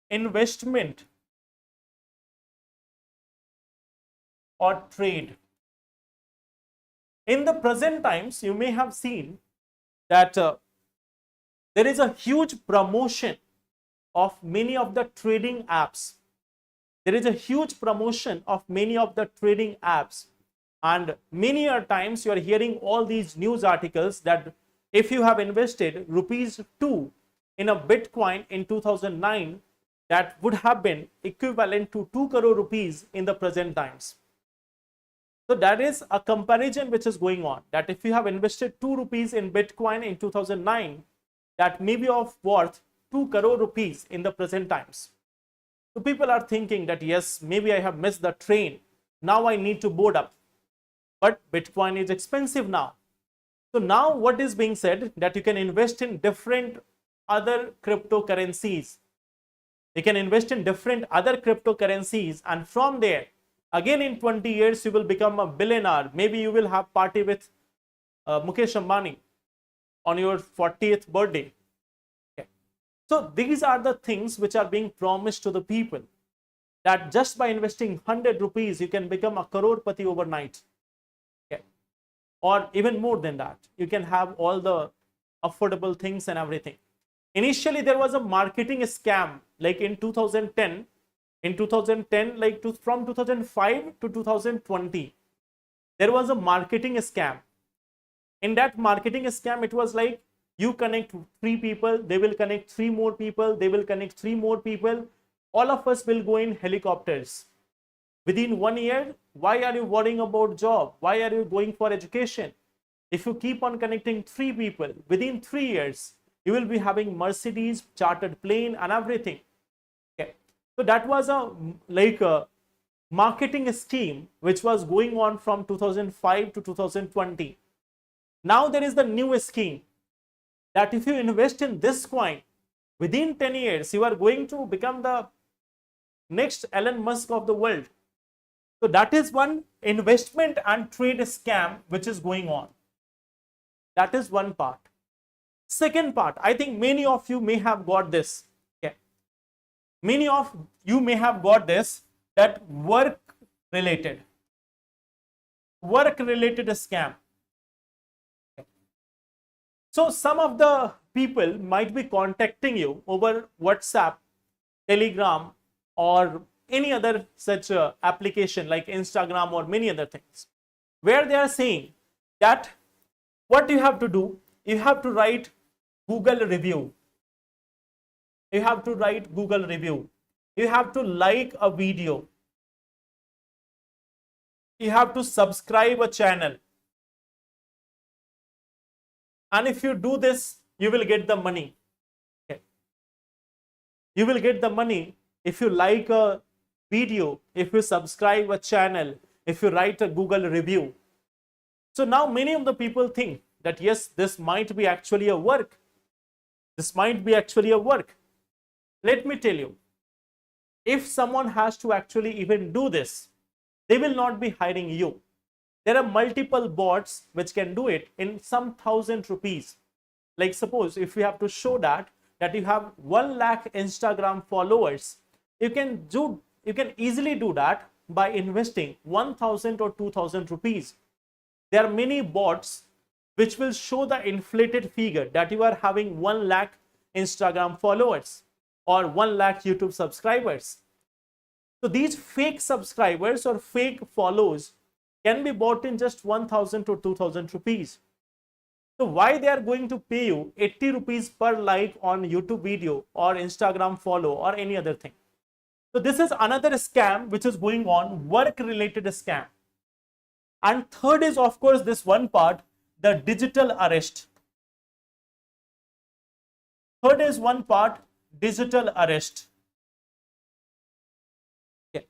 investment or trade. In the present times, you may have seen that there is a huge promotion of many of the trading apps. There is a huge promotion of many of the trading apps, and many a times you are hearing all these news articles that if you have invested rupees 2 in a Bitcoin in 2009, that would have been equivalent to 2 crore rupees in the present times. So that is a comparison which is going on, that if you have invested 2 rupees in Bitcoin in 2009, that may be of worth 2 crore rupees in the present times. So people are thinking that yes, maybe I have missed the train, now I need to board up. But Bitcoin is expensive now. So now what is being said, that you can invest in different other cryptocurrencies. You can invest in different other cryptocurrencies, and from there, again in 20 years, you will become a billionaire. Maybe you will have party with Mukesh Ambani on your 40th birthday. Okay. So these are the things which are being promised to the people, that just by investing 100 rupees, you can become a crorepati overnight. Okay. Or even more than that, you can have all the affordable things and everything. Initially, there was a marketing scam like in 2010. In 2010, from 2005 to 2020, there was a marketing scam. In that marketing scam, it was like you connect 3 people, they will connect 3 more people, they will connect 3 more people. All of us will go in helicopters. Within 1 year, why are you worrying about job? Why are you going for education? If you keep on connecting 3 people, within 3 years, you will be having Mercedes, chartered plane and everything. Okay. So that was a marketing scheme which was going on from 2005 to 2020. Now there is the new scheme that if you invest in this coin, within 10 years, you are going to become the next Elon Musk of the world. So that is one investment and trade scam which is going on. That is one part. Second part, I think many of you may have got this. Okay. Many of you may have got this, that work related scam. Okay. So some of the people might be contacting you over WhatsApp, Telegram, or any other such application like Instagram or many other things, where they are saying that what you have to do, you have to write Google review. You have to write Google review. You have to like a video. You have to subscribe a channel. And if you do this, you will get the money. Okay. You will get the money if you like a video, if you subscribe a channel, if you write a Google review. So now many of the people think that yes, this might be actually a work. This might be actually a work. Let me tell you, if someone has to actually even do this, they will not be hiring you. There are multiple bots which can do it in some 1,000 rupees. Like suppose if you have to show that you have 1 lakh Instagram followers, you can easily do that by investing 1,000 or 2,000 rupees. There are many bots which will show the inflated figure that you are having 1 lakh Instagram followers or 1 lakh YouTube subscribers. So these fake subscribers or fake follows can be bought in just 1000 to 2000 rupees. So why they are going to pay you 80 rupees per like on YouTube video or Instagram follow or any other thing? So this is another scam which is going on, work related scam. And third is of course this one part, the digital arrest. Third is one part, digital arrest. Okay.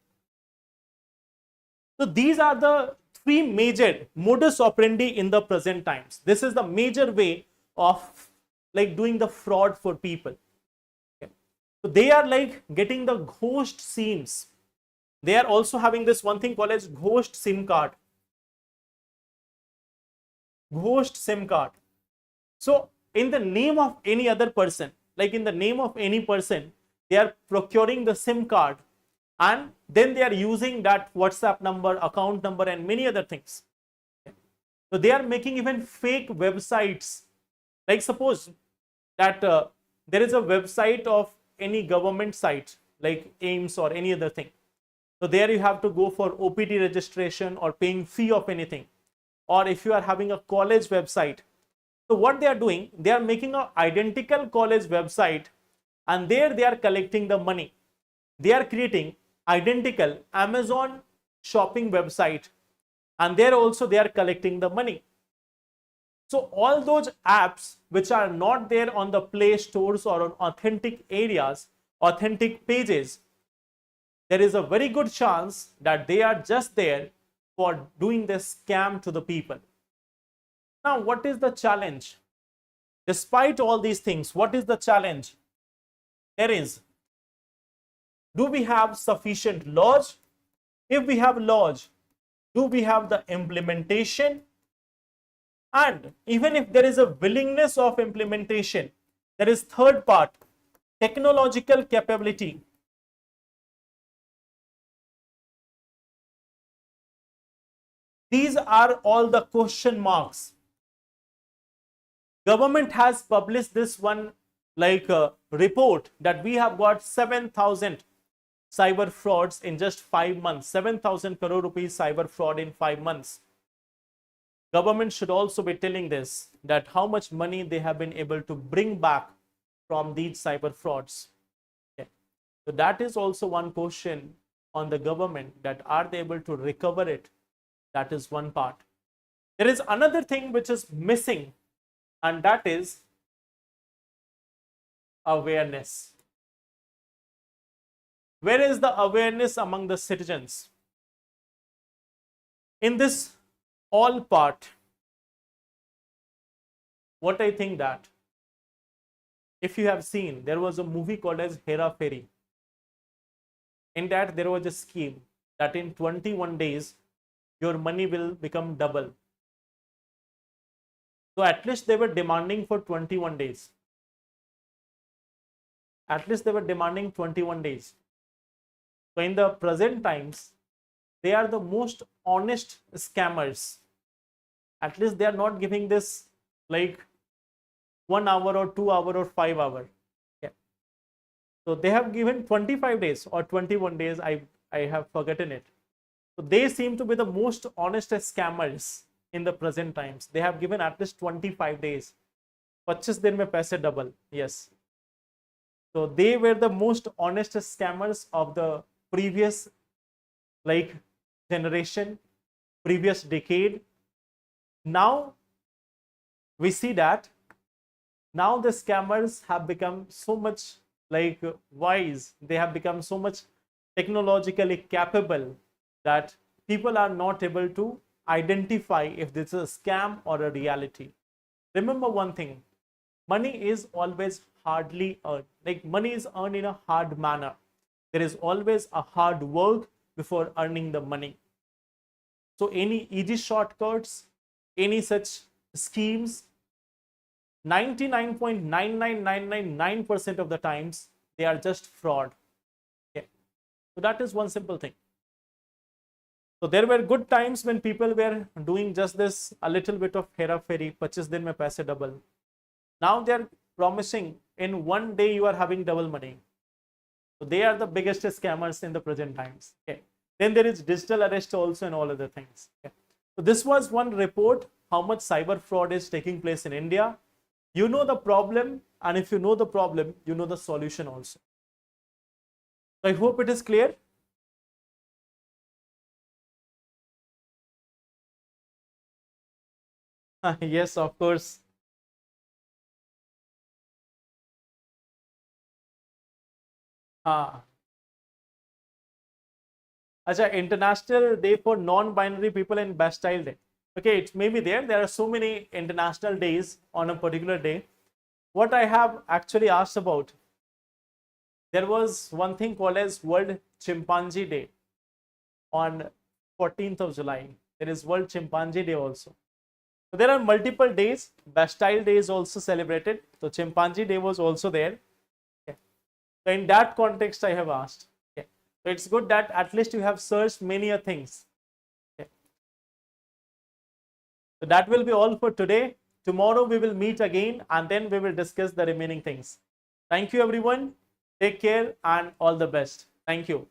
So these are the three major modus operandi in the present times. This is the major way of like doing the fraud for people. Okay. So they are like getting the ghost SIMs. They are also having this one thing called as ghost SIM card. Ghost SIM card. So in the name of any other person, like in the name of any person, they are procuring the SIM card and then they are using that WhatsApp number, account number and many other things. So they are making even fake websites. Like suppose that there is a website of any government site like AIMS or any other thing. So there you have to go for OPT registration or paying fee of anything. Or if you are having a college website. So what they are doing, they are making an identical college website and there they are collecting the money. They are creating identical Amazon shopping website and there also they are collecting the money. So all those apps which are not there on the Play Stores or on authentic areas, authentic pages, there is a very good chance that they are just there for doing this scam to the people. Now, what is the challenge? Despite all these things, what is the challenge? There is, do we have sufficient laws? If we have laws, do we have the implementation? And even if there is a willingness of implementation, there is third part, technological capability. These are all the question marks. Government has published this one like report that we have got 7,000 cyber frauds in just 5 months, 7,000 crore rupees cyber fraud in 5 months. Government should also be telling this, that how much money they have been able to bring back from these cyber frauds. Okay. So that is also one question on the government, that are they able to recover it? That is one part. There is another thing which is missing, and that is awareness. Where is the awareness among the citizens? In this all part, what I think that, if you have seen, there was a movie called as Hera Fairy. In that there was a scheme that in 21 days, your money will become double. So at least they were demanding for 21 days. At least they were demanding 21 days. So in the present times, they are the most honest scammers. At least they are not giving this like 1 hour or 2 hour or 5 hour. Yeah. So they have given 25 days or 21 days. I have forgotten it. So they seem to be the most honest scammers in the present times. They have given at least 25 days. 25 दिन में पैसे double. Yes. So they were the most honest scammers of the previous like generation, previous decade. Now we see that now the scammers have become so much like wise. They have become so much technologically capable that people are not able to identify if this is a scam or a reality. Remember one thing, money is always hardly earned. Like money is earned in a hard manner. There is always a hard work before earning the money. So any easy shortcuts, any such schemes, 99.99999% of the times, they are just fraud. Okay. So that is one simple thing. So there were good times when people were doing just this, a little bit of hera fairy, 25 दिन में पैसे double. Now they are promising in one day you are having double money. So they are the biggest scammers in the present times. Okay. Then there is digital arrest also and all other things. Okay. So this was one report how much cyber fraud is taking place in India. You know the problem, and if you know the problem, you know the solution also. So I hope it is clear. Yes, of course. Acha, International Day for Non-Binary People and Bastille Day. Okay, it may be there. There are so many international days on a particular day. What I have actually asked about, there was one thing called as World Chimpanzee Day on 14th of July. There is World Chimpanzee Day also. So there are multiple days. Bastille Day is also celebrated. So Chimpanzee Day was also there. Okay. So in that context, I have asked. Okay. So it's good that at least you have searched many things. Okay. So that will be all for today. Tomorrow we will meet again and then we will discuss the remaining things. Thank you everyone. Take care and all the best. Thank you.